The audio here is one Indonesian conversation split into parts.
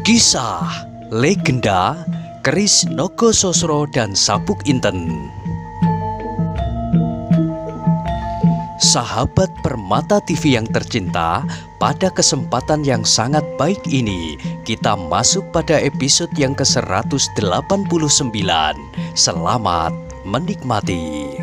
Kisah Legenda Keris Nogososro dan Sabuk Inten. Sahabat Permata TV yang tercinta, pada kesempatan yang sangat baik ini kita masuk pada episode yang ke-189. Selamat menikmati.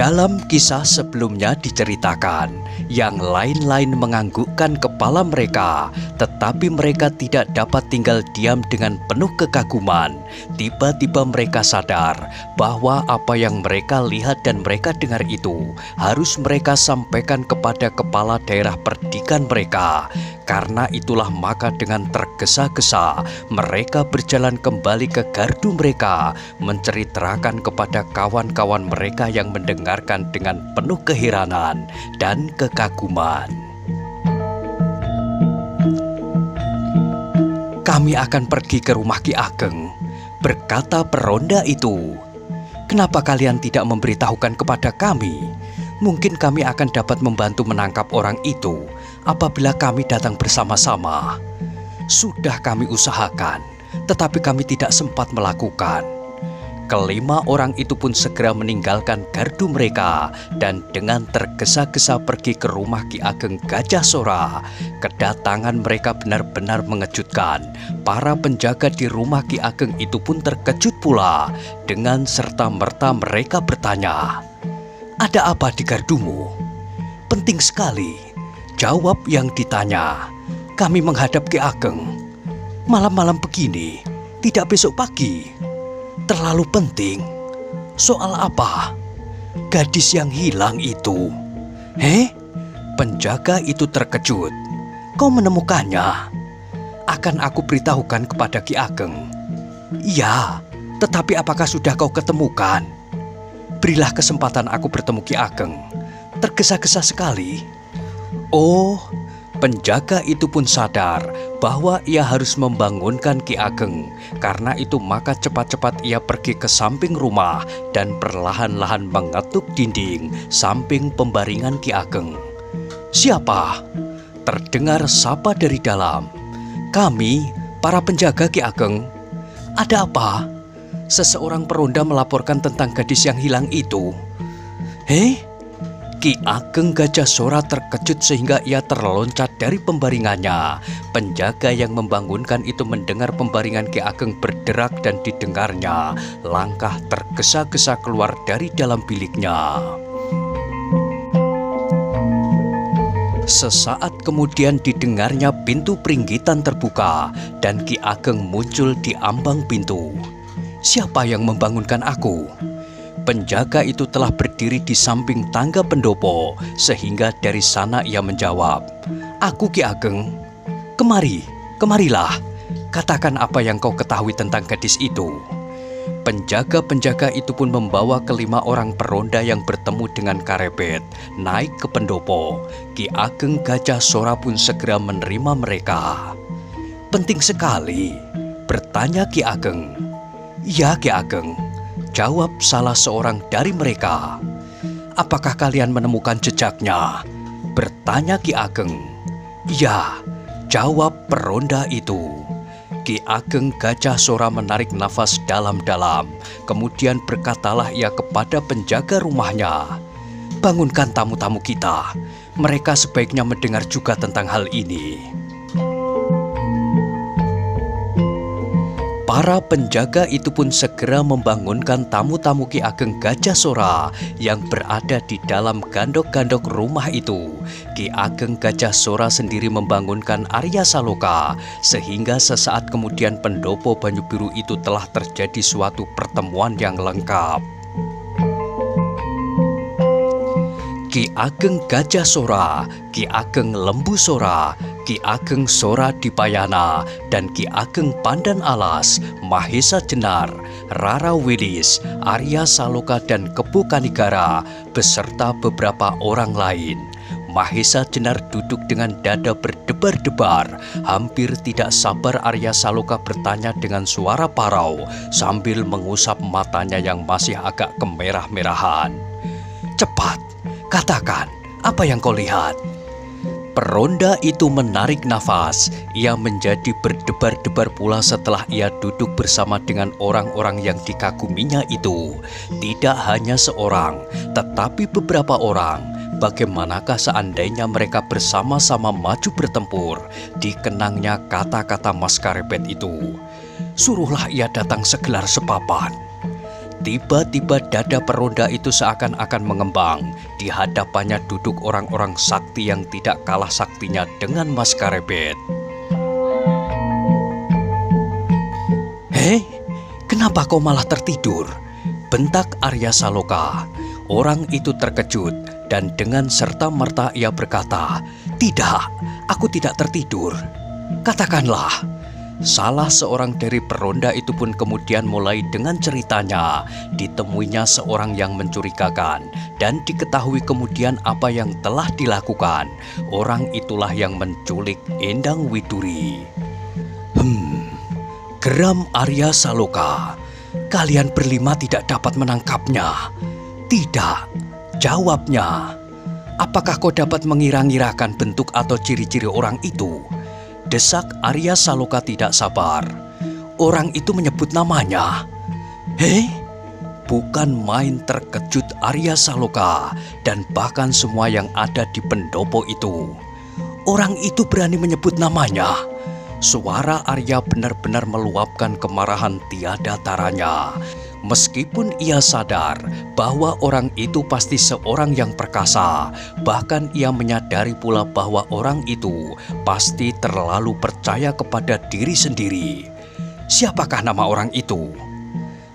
Dalam kisah sebelumnya diceritakan, yang lain-lain menganggukkan kepala mereka, tetapi mereka tidak dapat tinggal diam dengan penuh kekaguman. Tiba-tiba mereka sadar bahwa apa yang mereka lihat dan mereka dengar itu harus mereka sampaikan kepada kepala daerah perdikan mereka. Karena itulah maka dengan tergesa-gesa mereka berjalan kembali ke gardu mereka, menceritakan kepada kawan-kawan mereka yang mendengarkan dengan penuh keheranan dan kekaguman. "Kami akan pergi ke rumah Ki Ageng," berkata peronda itu. "Kenapa kalian tidak memberitahukan kepada kami? Mungkin kami akan dapat membantu menangkap orang itu apabila kami datang bersama-sama. Sudah kami usahakan, tetapi kami tidak sempat melakukan." Kelima orang itu pun segera meninggalkan gardu mereka dan dengan tergesa-gesa pergi ke rumah Ki Ageng Gajah Sora. Kedatangan mereka benar-benar mengejutkan. Para penjaga di rumah Ki Ageng itu pun terkejut pula. Dengan serta-merta mereka bertanya, "Ada apa di gardumu?" "Penting sekali," jawab yang ditanya. "Kami menghadap Ki Ageng. Malam-malam begini, tidak besok pagi." "Terlalu penting. Soal apa?" "Gadis yang hilang itu." "Heh?" Penjaga itu terkejut. "Kau menemukannya?" "Akan aku beritahukan kepada Ki Ageng." "Iya, tetapi apakah sudah kau ketemukan?" "Berilah kesempatan aku bertemu Ki Ageng." Tergesa-gesa sekali. Oh, penjaga itu pun sadar bahwa ia harus membangunkan Ki Ageng. Karena itu maka cepat-cepat ia pergi ke samping rumah dan perlahan-lahan mengetuk dinding samping pembaringan Ki Ageng. "Siapa?" terdengar sapa dari dalam. "Kami, para penjaga Ki Ageng." "Ada apa?" "Seseorang peronda melaporkan tentang gadis yang hilang itu." "Heh?" Ki Ageng Gajah Sora terkejut sehingga ia terloncat dari pembaringannya. Penjaga yang membangunkan itu mendengar pembaringan Ki Ageng berderak dan didengarnya langkah tergesa-gesa keluar dari dalam biliknya. Sesaat kemudian didengarnya pintu peringgitan terbuka dan Ki Ageng muncul di ambang pintu. "Siapa yang membangunkan aku?" Penjaga itu telah berdiri di samping tangga pendopo, sehingga dari sana ia menjawab, "Aku Ki Ageng." Kemarilah, katakan apa yang kau ketahui tentang gadis itu." Penjaga-penjaga itu pun membawa kelima orang peronda yang bertemu dengan Karebet naik ke pendopo. Ki Ageng Gajah Sora pun segera menerima mereka. "Penting sekali?" bertanya Ki Ageng. "Ya Ki Ageng," jawab salah seorang dari mereka. "Apakah kalian menemukan jejaknya?" bertanya Ki Ageng. "Ya," jawab peronda itu. Ki Ageng Gajah Sora menarik nafas dalam-dalam. Kemudian berkatalah ia kepada penjaga rumahnya, "Bangunkan tamu-tamu kita. Mereka sebaiknya mendengar juga tentang hal ini." Para penjaga itu pun segera membangunkan tamu-tamu Ki Ageng Gajah Sora yang berada di dalam gandok-gandok rumah itu. Ki Ageng Gajah Sora sendiri membangunkan Arya Saloka, sehingga sesaat kemudian pendopo Banyu Biru itu telah terjadi suatu pertemuan yang lengkap. Ki Ageng Gajah Sora, Ki Ageng Lembu Sora, Ki Ageng Sora Dipayana, dan Ki Ageng Pandan Alas, Mahesa Jenar, Rara Wilis, Arya Saloka dan Kebu Kanigara, beserta beberapa orang lain. Mahesa Jenar duduk dengan dada berdebar-debar. Hampir tidak sabar Arya Saloka bertanya dengan suara parau sambil mengusap matanya yang masih agak kemerah-merahan. "Cepat, katakan, apa yang kau lihat?" Peronda itu menarik nafas. Ia menjadi berdebar-debar pula setelah ia duduk bersama dengan orang-orang yang dikaguminya itu. Tidak hanya seorang, tetapi beberapa orang. Bagaimanakah seandainya mereka bersama-sama maju bertempur? Dikenangnya kata-kata Mas Karepet itu. Suruhlah ia datang segelar sepapan. Tiba-tiba dada peronda itu seakan-akan mengembang. Di hadapannya duduk orang-orang sakti yang tidak kalah saktinya dengan Mas Karepet. "Hei, kenapa kau malah tertidur?" bentak Arya Saloka. Orang itu terkejut dan dengan serta-merta ia berkata, "Tidak, aku tidak tertidur." "Katakanlah." Salah seorang dari peronda itu pun kemudian mulai dengan ceritanya. Ditemuinya seorang yang mencurigakan dan diketahui kemudian apa yang telah dilakukan. Orang itulah yang menculik Endang Widuri. Geram Arya Saloka. "Kalian berlima tidak dapat menangkapnya." "Tidak," jawabnya. "Apakah kau dapat mengira-ngirakan bentuk atau ciri-ciri orang itu?" desak Arya Saloka tidak sabar. Orang itu menyebut namanya. "Hei?" Bukan main terkejut Arya Saloka dan bahkan semua yang ada di pendopo itu. Orang itu berani menyebut namanya. Suara Arya benar-benar meluapkan kemarahan tiada taranya. Meskipun ia sadar bahwa orang itu pasti seorang yang perkasa, bahkan ia menyadari pula bahwa orang itu pasti terlalu percaya kepada diri sendiri. Siapakah nama orang itu?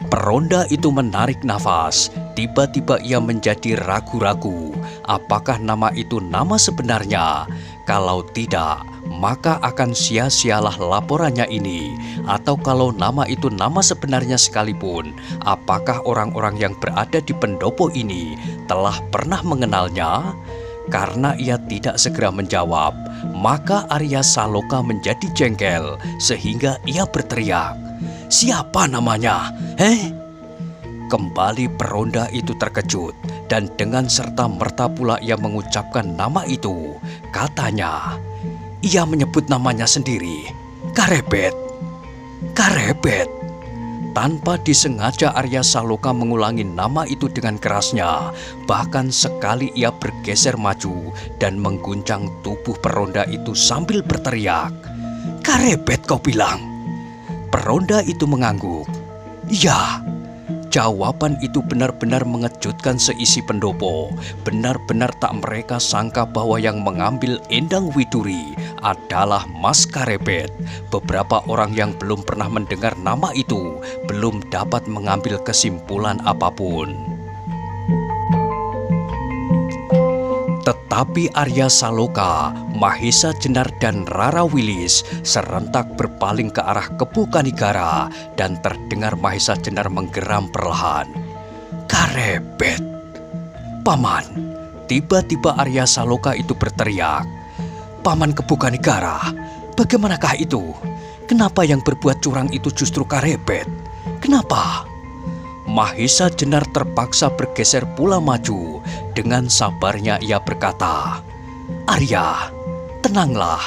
Peronda itu menarik nafas. Tiba-tiba ia menjadi ragu-ragu. Apakah nama itu nama sebenarnya? Kalau tidak, maka akan sia-sialah laporannya ini. Atau kalau nama itu nama sebenarnya sekalipun, apakah orang-orang yang berada di pendopo ini telah pernah mengenalnya? Karena ia tidak segera menjawab, maka Arya Saloka menjadi jengkel sehingga ia berteriak, "Siapa namanya? Kembali peronda itu terkejut dan dengan serta-merta pula ia mengucapkan nama itu. Katanya, ia menyebut namanya sendiri, Karepet. Karepet. Tanpa disengaja Arya Saloka mengulangi nama itu dengan kerasnya. Bahkan sekali ia bergeser maju dan mengguncang tubuh peronda itu sambil berteriak, "Karepet kau bilang?" Peronda itu mengangguk. "Ya." Jawaban itu benar-benar mengejutkan seisi pendopo. Benar-benar tak mereka sangka bahwa yang mengambil Endang Widuri adalah Mas Karepet. Beberapa orang yang belum pernah mendengar nama itu belum dapat mengambil kesimpulan apapun. Tetapi Arya Saloka, Mahesa Jenar dan Rara Wilis serentak berpaling ke arah Kepu Kanigara dan terdengar Mahesa Jenar menggeram perlahan. "Karepet! Paman!" Tiba-tiba Arya Saloka itu berteriak. "Paman Kepu Kanigara, bagaimanakah itu? Kenapa yang berbuat curang itu justru Karepet? Kenapa?" Mahesa Jenar terpaksa bergeser pula maju. Dengan sabarnya ia berkata, "Arya, tenanglah,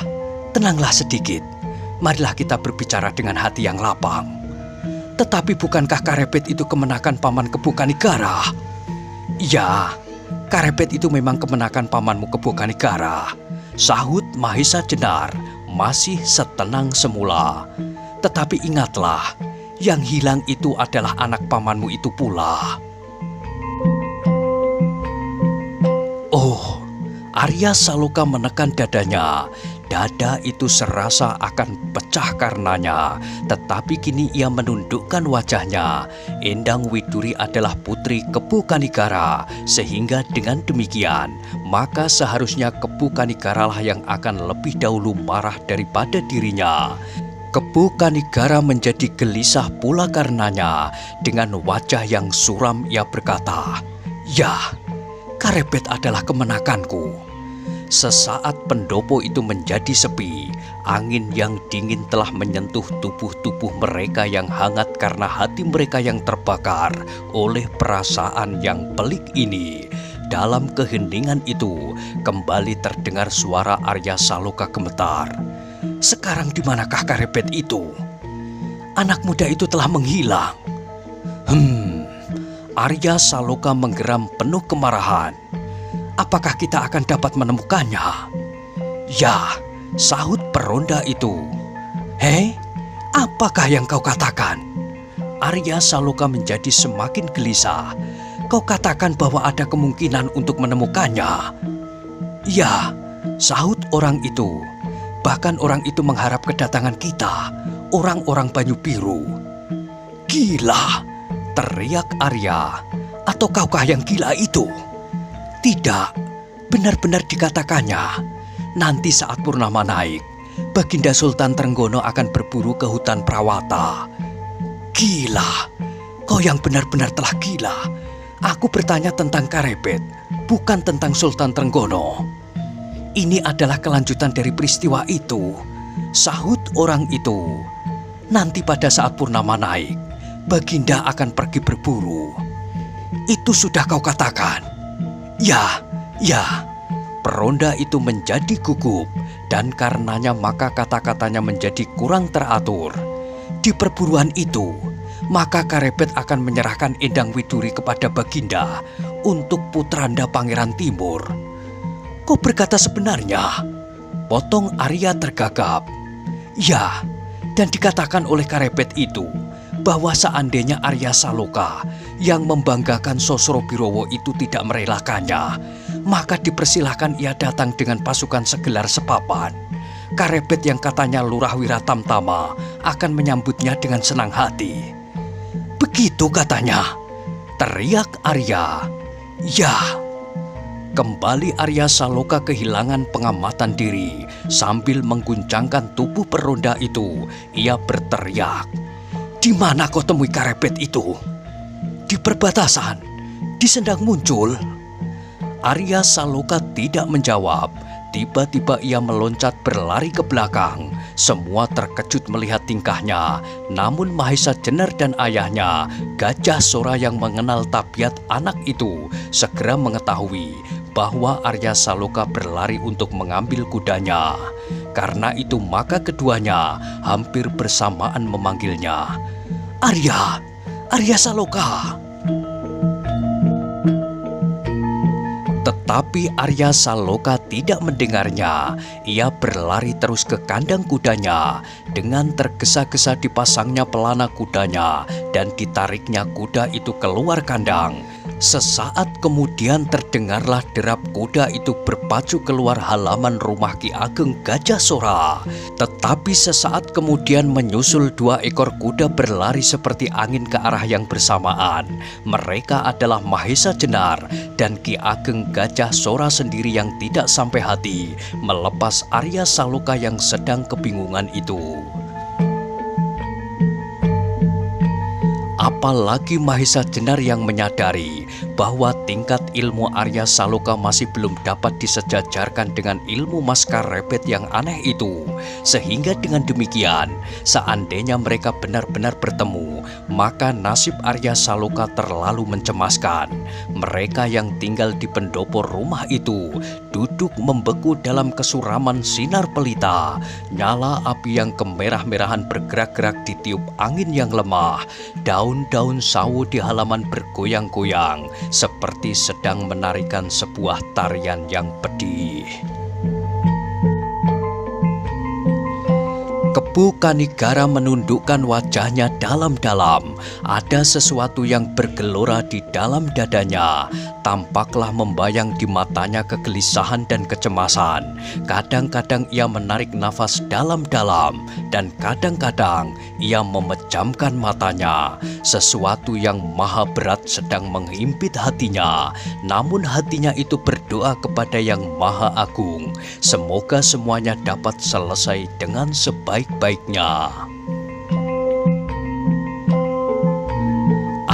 tenanglah sedikit. Marilah kita berbicara dengan hati yang lapang. Tetapi bukankah Karepet itu kemenakan Paman Kepu Kanigara?" "Ya, Karepet itu memang kemenakan pamanmu Kepu Kanigara," sahut Mahesa Jenar masih setenang semula. "Tetapi ingatlah, yang hilang itu adalah anak pamanmu itu pula." Oh, Arya Saloka menekan dadanya. Dada itu serasa akan pecah karenanya. Tetapi kini ia menundukkan wajahnya. Endang Widuri adalah putri Kepu Kanigara. Sehingga dengan demikian, maka seharusnya Kepu Kanigara lah yang akan lebih dahulu marah daripada dirinya. Kepu Kanigara menjadi gelisah pula karenanya. Dengan wajah yang suram ia berkata, "Ya, Karepet adalah kemenakanku." Sesaat pendopo itu menjadi sepi. Angin yang dingin telah menyentuh tubuh-tubuh mereka yang hangat karena hati mereka yang terbakar oleh perasaan yang pelik ini. dalam keheningan itu kembali terdengar suara Arya Saloka gemetar. Sekarang di manakah Karepet itu? Anak muda itu telah menghilang. Arya Saloka menggeram penuh kemarahan. Apakah kita akan dapat menemukannya? Ya, sahut peronda itu. Hei, apakah yang kau katakan? Arya Saloka menjadi semakin gelisah. Kau katakan bahwa ada kemungkinan untuk menemukannya. Ya, sahut orang itu. Bahkan orang itu mengharap kedatangan kita, orang-orang Banyu Biru. Gila, teriak Arya. Atau kaukah yang gila itu? Tidak, benar-benar dikatakannya. Nanti saat purnama naik, Baginda Sultan Trenggono akan berburu ke hutan Prawata. Gila, kau yang benar-benar telah gila. Aku bertanya tentang Karepet, bukan tentang Sultan Trenggono. Ini adalah kelanjutan dari peristiwa itu, sahut orang itu. Nanti pada saat purnama naik, Baginda akan pergi berburu. Itu sudah kau katakan. Ya. Peronda itu menjadi gugup, dan karenanya maka kata-katanya menjadi kurang teratur. Di perburuan itu, maka Karepet akan menyerahkan Endang Widuri kepada Baginda untuk putranda Pangeran Timur. Kau berkata sebenarnya? Potong Arya tergagap. Ya, dan dikatakan oleh Karepet itu bahwa seandainya Arya Saloka yang membanggakan Sosro Birowo itu tidak merelakannya, maka dipersilahkan ia datang dengan pasukan segelar sepapan. Karepet yang katanya Lurah Wiratamtama akan menyambutnya dengan senang hati. Begitu katanya, teriak Arya. Ya. Kembali Arya Saloka kehilangan pengamatan diri. Sambil mengguncangkan tubuh peronda itu, ia berteriak. Di mana kau temui Karepet itu? Di perbatasan, di Sendang muncul. Arya Saloka tidak menjawab. Tiba-tiba ia meloncat berlari ke belakang. Semua terkejut melihat tingkahnya. Namun Mahesa Jenar dan ayahnya, Gajah Sora yang mengenal tabiat anak itu, segera mengetahui bahwa Arya Saloka berlari untuk mengambil kudanya. Karena itu maka keduanya hampir bersamaan memanggilnya. Arya Saloka. Tetapi Arya Saloka tidak mendengarnya. Ia berlari terus ke kandang kudanya. Dengan tergesa-gesa dipasangnya pelana kudanya dan ditariknya kuda itu keluar kandang. Sesaat kemudian terdengarlah derap kuda itu berpacu keluar halaman rumah Ki Ageng Gajah Sora. Tetapi sesaat kemudian menyusul dua ekor kuda berlari seperti angin ke arah yang bersamaan. Mereka adalah Mahesa Jenar dan Ki Ageng Gajah Sora sendiri yang tidak sampai hati melepas Arya Saloka yang sedang kebingungan itu. Apalagi Mahesa Jenar yang menyadari bahwa tingkat ilmu Arya Saloka masih belum dapat disejajarkan dengan ilmu Mas Karepet yang aneh itu. Sehingga dengan demikian, seandainya mereka benar-benar bertemu, maka nasib Arya Saloka terlalu mencemaskan. Mereka yang tinggal di pendopo rumah itu duduk membeku dalam kesuraman sinar pelita. Nyala api yang kemerah-merahan bergerak-gerak ditiup angin yang lemah. Daun-daun sawo di halaman bergoyang-goyang seperti sedang menarikan sebuah tarian yang pedih. Kepu Kanigara menundukkan wajahnya dalam-dalam. Ada sesuatu yang bergelora di dalam dadanya. Tampaklah membayang di matanya kegelisahan dan kecemasan. Kadang-kadang ia menarik nafas dalam-dalam dan kadang-kadang ia memejamkan matanya. Sesuatu yang maha berat sedang menghimpit hatinya. Namun hatinya itu berdoa kepada Yang Maha Agung. Semoga semuanya dapat selesai dengan sebaik-baiknya.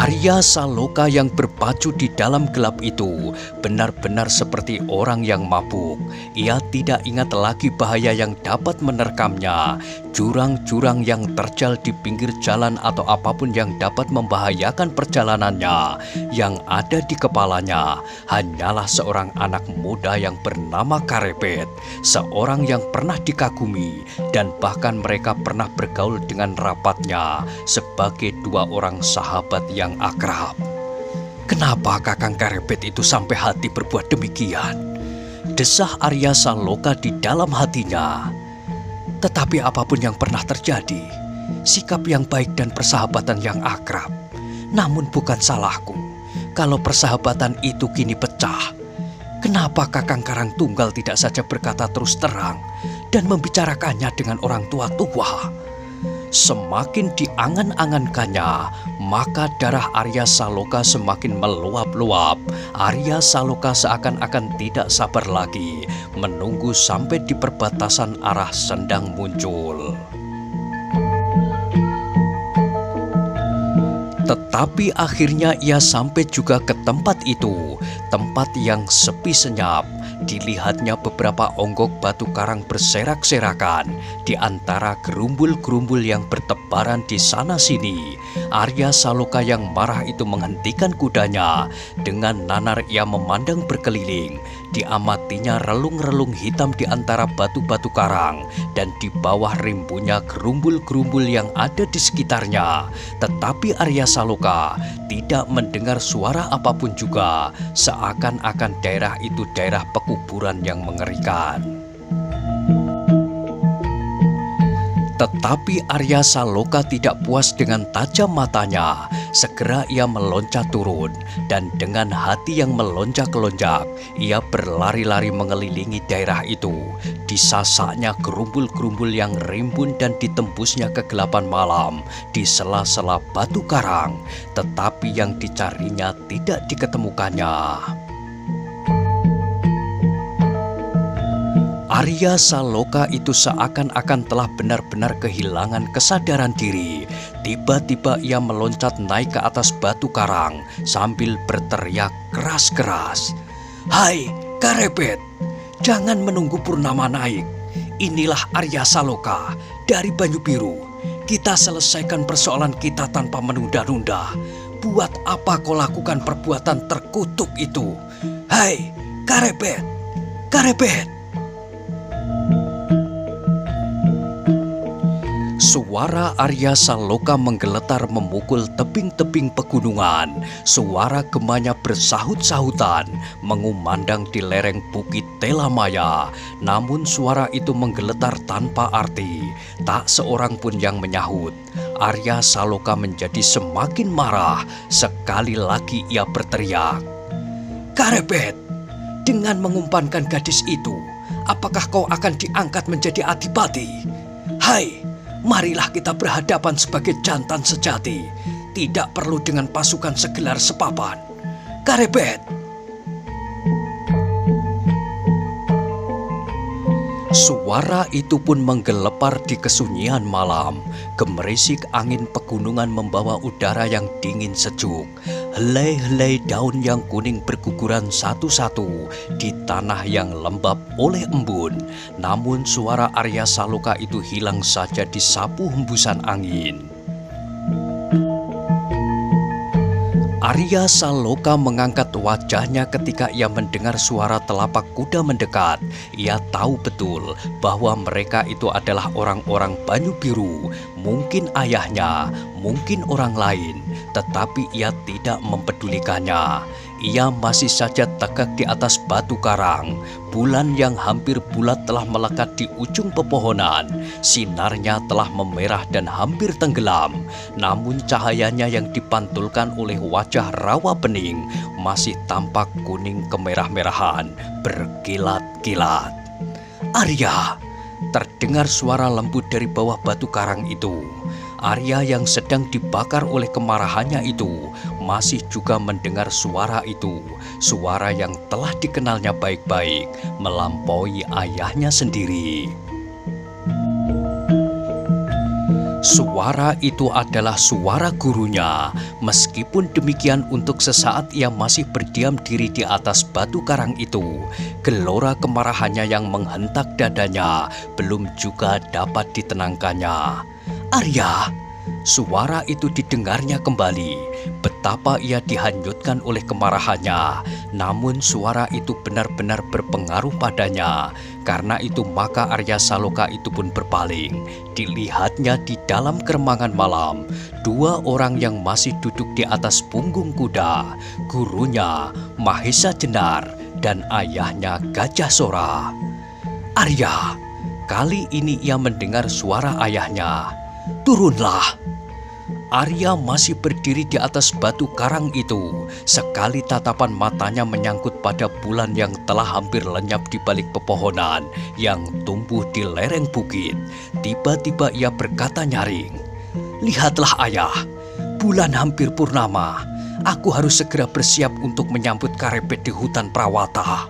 Arya Saloka yang berbaju di dalam gelap itu benar-benar seperti orang yang mabuk. Ia tidak ingat lagi bahaya yang dapat menerkamnya, jurang-jurang yang terjal di pinggir jalan atau apapun yang dapat membahayakan perjalanannya. Yang ada di kepalanya hanyalah seorang anak muda yang bernama Karepet, seorang yang pernah dikagumi dan bahkan mereka pernah bergaul dengan rapatnya sebagai dua orang sahabat yang akrab. Kenapa Kakang Karepet itu sampai hati berbuat demikian? Desah Arya Saloka di dalam hatinya. Tetapi apapun yang pernah terjadi, sikap yang baik dan persahabatan yang akrab. Namun bukan salahku kalau persahabatan itu kini pecah. Kenapa Kakang Karangtunggal tidak saja berkata terus terang dan membicarakannya dengan orang tua-tua? Semakin diangan-angankannya, maka darah Arya Saloka semakin meluap-luap. Arya Saloka seakan-akan tidak sabar lagi menunggu sampai di perbatasan arah Sendang muncul. Tetapi akhirnya ia sampai juga ke tempat itu, tempat yang sepi senyap. Dilihatnya beberapa onggok batu karang berserak-serakan di antara gerumbul-gerumbul yang bertebaran di sana-sini. Arya Saloka yang marah itu menghentikan kudanya. Dengan nanar ia memandang berkeliling. Diamatinya relung-relung hitam di antara batu-batu karang dan di bawah rimbunya gerumbul-gerumbul yang ada di sekitarnya. Tetapi Arya Saloka tidak mendengar suara apapun juga, seakan-akan daerah itu daerah pekuburan yang mengerikan. Tetapi Arya Saloka tidak puas dengan tajam matanya. Segera ia meloncat turun dan dengan hati yang melonjak-lonjak, ia berlari-lari mengelilingi daerah itu. Disasaknya gerumbul-gerumbul yang rimbun dan ditembusnya kegelapan malam di sela-sela batu karang. Tetapi yang dicarinya tidak diketemukannya. Arya Saloka itu seakan-akan telah benar-benar kehilangan kesadaran diri. Tiba-tiba ia meloncat naik ke atas batu karang sambil berteriak keras-keras. "Hai Karepet, jangan menunggu purnama naik. Inilah Arya Saloka dari Banyu Biru. Kita selesaikan persoalan kita tanpa menunda-nunda. Buat apa kau lakukan perbuatan terkutuk itu? Hai Karepet, Karepet!" Suara Arya Saloka menggeletar memukul tebing-tebing pegunungan. Suara gemanya bersahut-sahutan mengumandang di lereng bukit Telamaya. Namun suara itu menggeletar tanpa arti. Tak seorang pun yang menyahut. Arya Saloka menjadi semakin marah. Sekali lagi ia berteriak, "Karepet, dengan mengumpankan gadis itu, apakah kau akan diangkat menjadi adipati? Hai, marilah kita berhadapan sebagai jantan sejati. Tidak perlu dengan pasukan segelar sepapan. Karepet!" Suara itu pun menggelepar di kesunyian malam. Gemerisik angin pegunungan membawa udara yang dingin sejuk. Helai-helai daun yang kuning berguguran satu-satu di tanah yang lembab oleh embun. Namun suara Arya Saloka itu hilang saja disapu hembusan angin. Arya Saloka mengangkat wajahnya ketika ia mendengar suara telapak kuda mendekat. Ia tahu betul bahwa mereka itu adalah orang-orang Banyu Biru. Mungkin ayahnya, mungkin orang lain, tetapi ia tidak mempedulikannya. Ia masih saja tegak di atas batu karang. Bulan yang hampir bulat telah melekat di ujung pepohonan. Sinarnya telah memerah dan hampir tenggelam. Namun cahayanya yang dipantulkan oleh wajah rawa bening masih tampak kuning kemerah-merahan, berkilat-kilat. "Arya!" Terdengar suara lembut dari bawah batu karang itu. Arya yang sedang dibakar oleh kemarahannya itu masih juga mendengar suara itu. Suara yang telah dikenalnya baik-baik melampaui ayahnya sendiri. Suara itu adalah suara gurunya. Meskipun demikian, untuk sesaat ia masih berdiam diri di atas batu karang itu. Gelora kemarahannya yang menghentak dadanya belum juga dapat ditenangkannya. "Arya!" Suara itu didengarnya kembali. Betapa ia dihanyutkan oleh kemarahannya. Namun suara itu benar-benar berpengaruh padanya. Karena itu maka Arya Saloka itu pun berpaling. Dilihatnya di dalam keremangan malam, dua orang yang masih duduk di atas punggung kuda. Gurunya Mahesa Jenar dan ayahnya Gajah Sora. "Arya!" Kali ini ia mendengar suara ayahnya. "Turunlah!" Arya masih berdiri di atas batu karang itu. Sekali tatapan matanya menyangkut pada bulan yang telah hampir lenyap di balik pepohonan yang tumbuh di lereng bukit. Tiba-tiba ia berkata nyaring, "Lihatlah ayah, bulan hampir purnama. Aku harus segera bersiap untuk menyambut Karepet di hutan Prawata."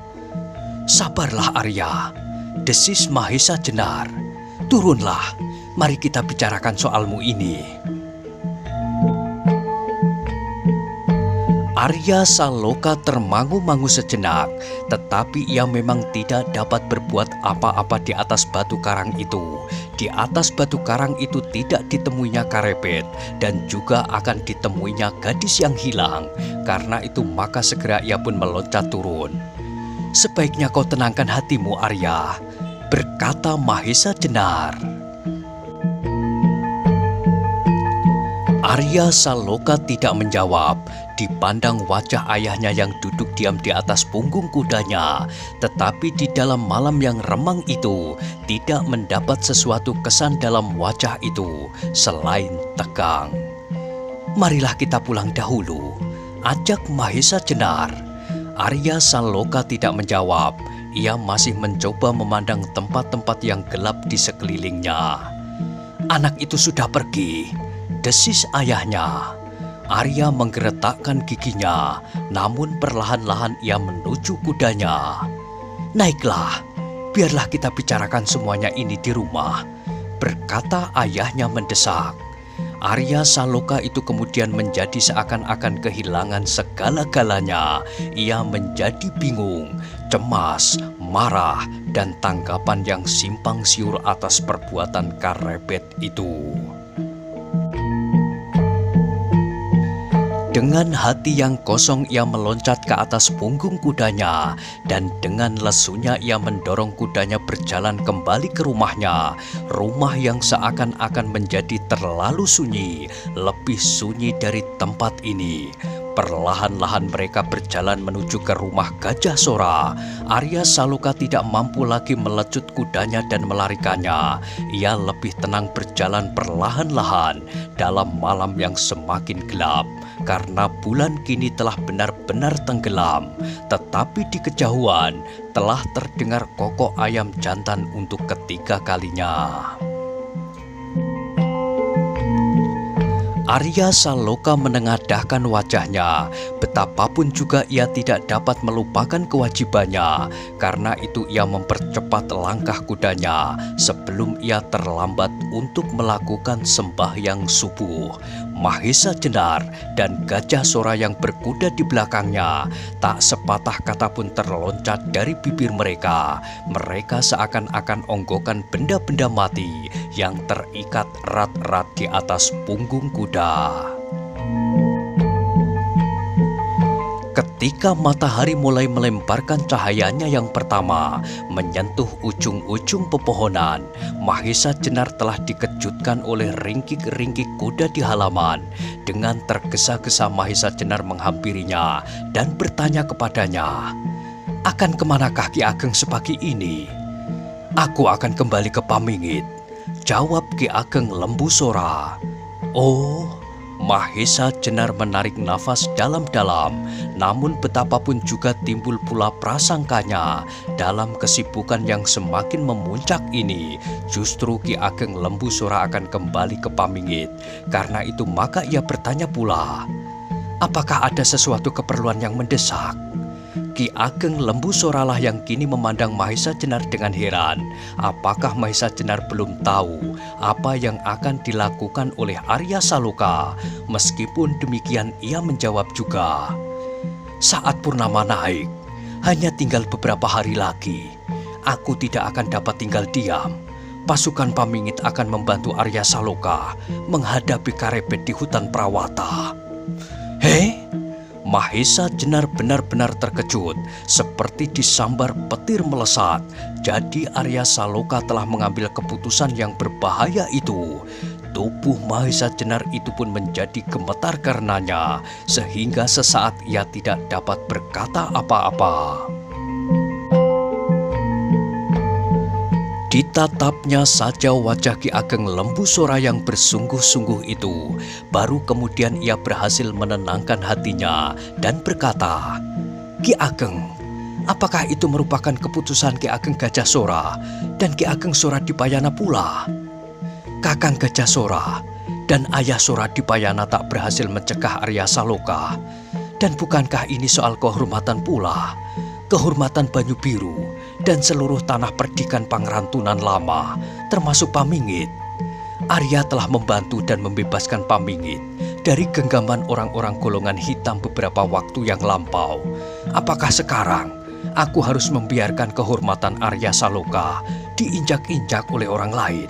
"Sabarlah Arya," desis Mahesa Jenar. "Turunlah, mari kita bicarakan soalmu ini." Arya Saloka termangu-mangu sejenak, tetapi ia memang tidak dapat berbuat apa-apa di atas batu karang itu. Di atas batu karang itu tidak ditemuinya Karepet dan juga akan ditemuinya gadis yang hilang. Karena itu maka segera ia pun meloncat turun. "Sebaiknya kau tenangkan hatimu Arya," berkata Mahesa Jenar. Arya Saloka tidak menjawab. Dipandang wajah ayahnya yang duduk diam di atas punggung kudanya, tetapi di dalam malam yang remang itu tidak mendapat sesuatu kesan dalam wajah itu selain tegang. "Marilah kita pulang dahulu," ajak Mahesa Jenar. Arya Saloka tidak menjawab. Ia masih mencoba memandang tempat-tempat yang gelap di sekelilingnya. "Anak itu sudah pergi," desis ayahnya. Arya menggeretakkan giginya, namun perlahan-lahan ia menuju kudanya. "Naiklah, biarlah kita bicarakan semuanya ini di rumah," berkata ayahnya mendesak. Arya Saloka itu kemudian menjadi seakan-akan kehilangan segala-galanya. Ia menjadi bingung, cemas, marah, dan tanggapan yang simpang siur atas perbuatan Karepet itu. Dengan hati yang kosong ia meloncat ke atas punggung kudanya dan dengan lesunya ia mendorong kudanya berjalan kembali ke rumahnya. Rumah yang seakan-akan menjadi terlalu sunyi, lebih sunyi dari tempat ini. Perlahan-lahan mereka berjalan menuju ke rumah Gajah Sora. Arya Saloka tidak mampu lagi melecut kudanya dan melarikannya. Ia lebih tenang berjalan perlahan-lahan dalam malam yang semakin gelap. Karena bulan kini telah benar-benar tenggelam. Tetapi di kejauhan telah terdengar kokok ayam jantan untuk ketiga kalinya. Arya Saloka menengadahkan wajahnya. Betapapun juga ia tidak dapat melupakan kewajibannya. Karena itu ia mempercepat langkah kudanya sebelum ia terlambat untuk melakukan sembahyang subuh. Mahesa Jenar dan Gajah Sora yang berkuda di belakangnya tak sepatah kata pun terloncat dari bibir mereka. Mereka seakan-akan onggokan benda-benda mati yang terikat erat-erat di atas punggung kuda. Ketika matahari mulai melemparkan cahayanya yang pertama menyentuh ujung-ujung pepohonan, Mahesa Jenar telah dikejutkan oleh ringkik-ringkik kuda di halaman. Dengan tergesa-gesa Mahesa Jenar menghampirinya dan bertanya kepadanya, "Akan kemanakah Ki Ageng sepagi ini?" "Aku akan kembali ke Pamingit," jawab Ki Ageng lembu Sora. "Oh," Mahesa Jenar menarik nafas dalam-dalam, namun betapapun juga timbul pula prasangkanya. Dalam kesibukan yang semakin memuncak ini, justru Ki Ageng lembu Sora akan kembali ke Pamingit. Karena itu maka ia bertanya pula, "Apakah ada sesuatu keperluan yang mendesak?" Ki Ki Ageng Lembu Soralah yang kini memandang Mahesa Jenar dengan heran. Apakah Mahesa Jenar belum tahu apa yang akan dilakukan oleh Arya Saloka? Meskipun demikian ia menjawab juga. Saat purnama naik, hanya tinggal beberapa hari lagi. Aku tidak akan dapat tinggal diam. Pasukan Pamingit akan membantu Arya Saloka menghadapi Karebet di hutan Prawata. Hei? Mahesa Jenar benar-benar terkejut, seperti disambar petir melesat. Jadi Arya Saloka telah mengambil keputusan yang berbahaya itu. Tubuh Mahesa Jenar itu pun menjadi gemetar karenanya, sehingga sesaat ia tidak dapat berkata apa-apa. Ditatapnya saja wajah Ki Ageng Lembu Sora yang bersungguh-sungguh itu, baru kemudian ia berhasil menenangkan hatinya dan berkata, Ki Ageng, apakah itu merupakan keputusan Ki Ageng Gajah Sora dan Ki Ageng Sora Dipayana pula? Kakang Gajah Sora dan Ayah Sora Dipayana tak berhasil mencegah Arya Saloka. Dan bukankah ini soal kehormatan pula? Kehormatan Banyu Biru dan seluruh tanah perdikan Pangrantunan lama, termasuk Pamingit. Arya telah membantu dan membebaskan Pamingit dari genggaman orang-orang golongan hitam beberapa waktu yang lampau. Apakah sekarang aku harus membiarkan kehormatan Arya Saloka diinjak-injak oleh orang lain?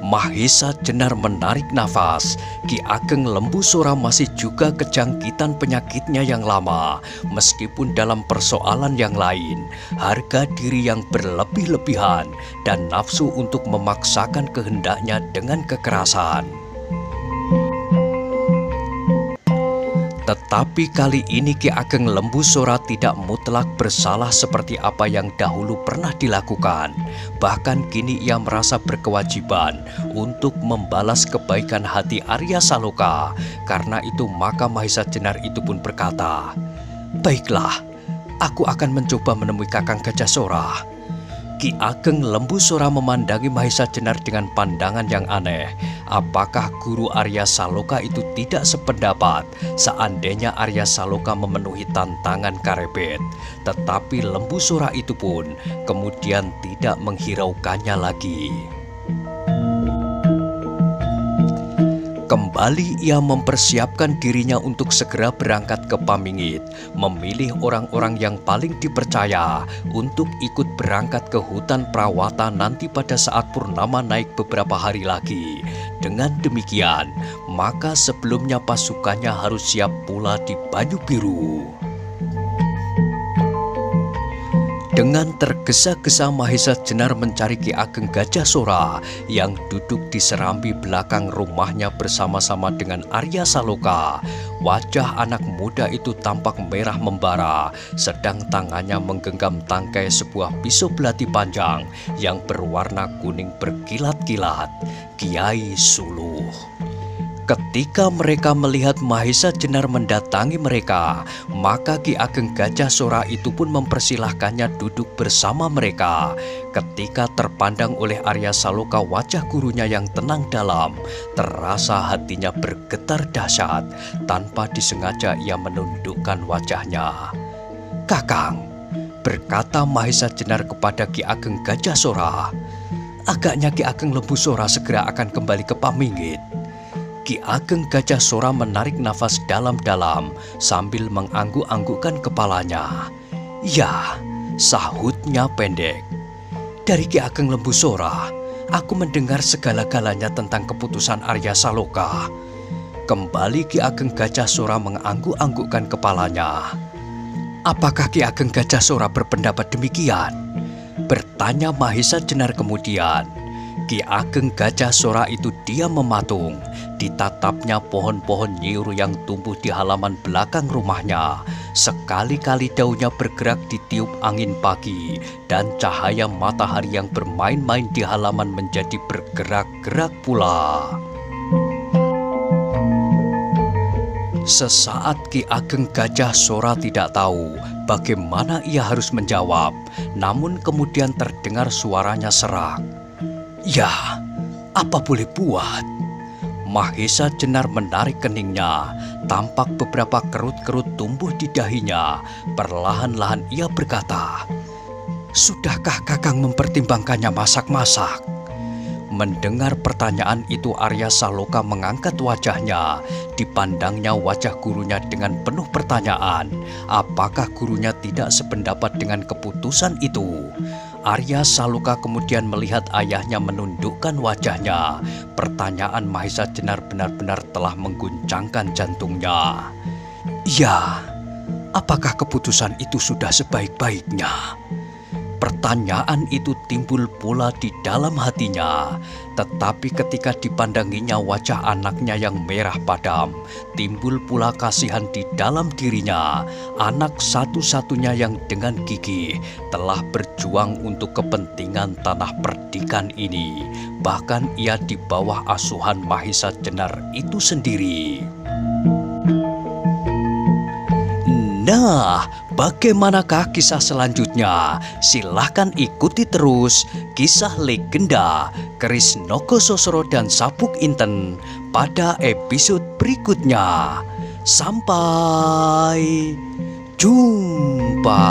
Mahesa Jenar menarik nafas. Ki Ageng Lembu Sora masih juga kejangkitan penyakitnya yang lama. Meskipun dalam persoalan yang lain, harga diri yang berlebih-lebihan dan nafsu untuk memaksakan kehendaknya dengan kekerasan. Tetapi kali ini Ki Ageng Lembu Sora tidak mutlak bersalah seperti apa yang dahulu pernah dilakukan. Bahkan kini ia merasa berkewajiban untuk membalas kebaikan hati Arya Saloka. Karena itu maka Mahesa Jenar itu pun berkata, baiklah, aku akan mencoba menemui Kakang Gajah Sora. Ki Ageng Lembu Sora memandangi Mahesa Jenar dengan pandangan yang aneh. Apakah guru Arya Saloka itu tidak sependapat seandainya Arya Saloka memenuhi tantangan Karebet? Tetapi Lembu Sora itu pun kemudian tidak menghiraukannya lagi. Kembali ia mempersiapkan dirinya untuk segera berangkat ke Pamingit, memilih orang-orang yang paling dipercaya untuk ikut berangkat ke hutan Prawata nanti pada saat purnama naik beberapa hari lagi. Dengan demikian, maka sebelumnya pasukannya harus siap pula di Banyu Biru. Dengan tergesa-gesa Mahesa Jenar mencari Ki Ageng Gajah Sora yang duduk di serambi belakang rumahnya bersama-sama dengan Arya Saloka. Wajah anak muda itu tampak merah membara, sedang tangannya menggenggam tangkai sebuah pisau belati panjang yang berwarna kuning berkilat-kilat. Kiai Suluh. Ketika mereka melihat Mahesa Jenar mendatangi mereka, maka Ki Ageng Gajah Sora itu pun mempersilahkannya duduk bersama mereka. Ketika terpandang oleh Arya Saloka wajah gurunya yang tenang dalam, terasa hatinya bergetar dahsyat. Tanpa disengaja ia menundukkan wajahnya. Kakang, berkata Mahesa Jenar kepada Ki Ageng Gajah Sora, agaknya Ki Ageng Lembu Sora segera akan kembali ke Pamingit. Ki Ageng Gajah Sora menarik nafas dalam-dalam sambil mengangguk-anggukkan kepalanya. Ya, sahutnya pendek. Dari Ki Ageng Lembu Sora, aku mendengar segala-galanya tentang keputusan Arya Saloka. Kembali Ki Ageng Gajah Sora mengangguk-anggukkan kepalanya. Apakah Ki Ageng Gajah Sora berpendapat demikian? Bertanya Mahesa Jenar kemudian. Ki Ageng Gajah Sora itu diam mematung. Ditatapnya pohon-pohon nyiur yang tumbuh di halaman belakang rumahnya. Sekali-kali daunnya bergerak ditiup angin pagi, dan cahaya matahari yang bermain-main di halaman menjadi bergerak-gerak pula. Sesaat Ki Ageng Gajah Sora tidak tahu bagaimana ia harus menjawab, namun kemudian terdengar suaranya serak. Ya, apa boleh buat? Mahesa Jenar menarik keningnya. Tampak beberapa kerut-kerut tumbuh di dahinya. Perlahan-lahan ia berkata, "Sudahkah Kakang mempertimbangkannya masak-masak?" Mendengar pertanyaan itu, Arya Saloka mengangkat wajahnya. Dipandangnya wajah gurunya dengan penuh pertanyaan. Apakah gurunya tidak sependapat dengan keputusan itu? Arya Saloka kemudian melihat ayahnya menundukkan wajahnya. Pertanyaan Mahesa Jenar benar-benar telah mengguncangkan jantungnya. "Ya, apakah keputusan itu sudah sebaik-baiknya?" Pertanyaan itu timbul pula di dalam hatinya, tetapi ketika dipandanginya wajah anaknya yang merah padam, timbul pula kasihan di dalam dirinya. Anak satu-satunya yang dengan gigih telah berjuang untuk kepentingan tanah perdikan ini. Bahkan ia di bawah asuhan Mahesa Jenar itu sendiri. Nah, bagaimanakah kisah selanjutnya? Silahkan ikuti terus kisah legenda Keris Nogososro dan Sabuk Inten pada episode berikutnya. Sampai jumpa.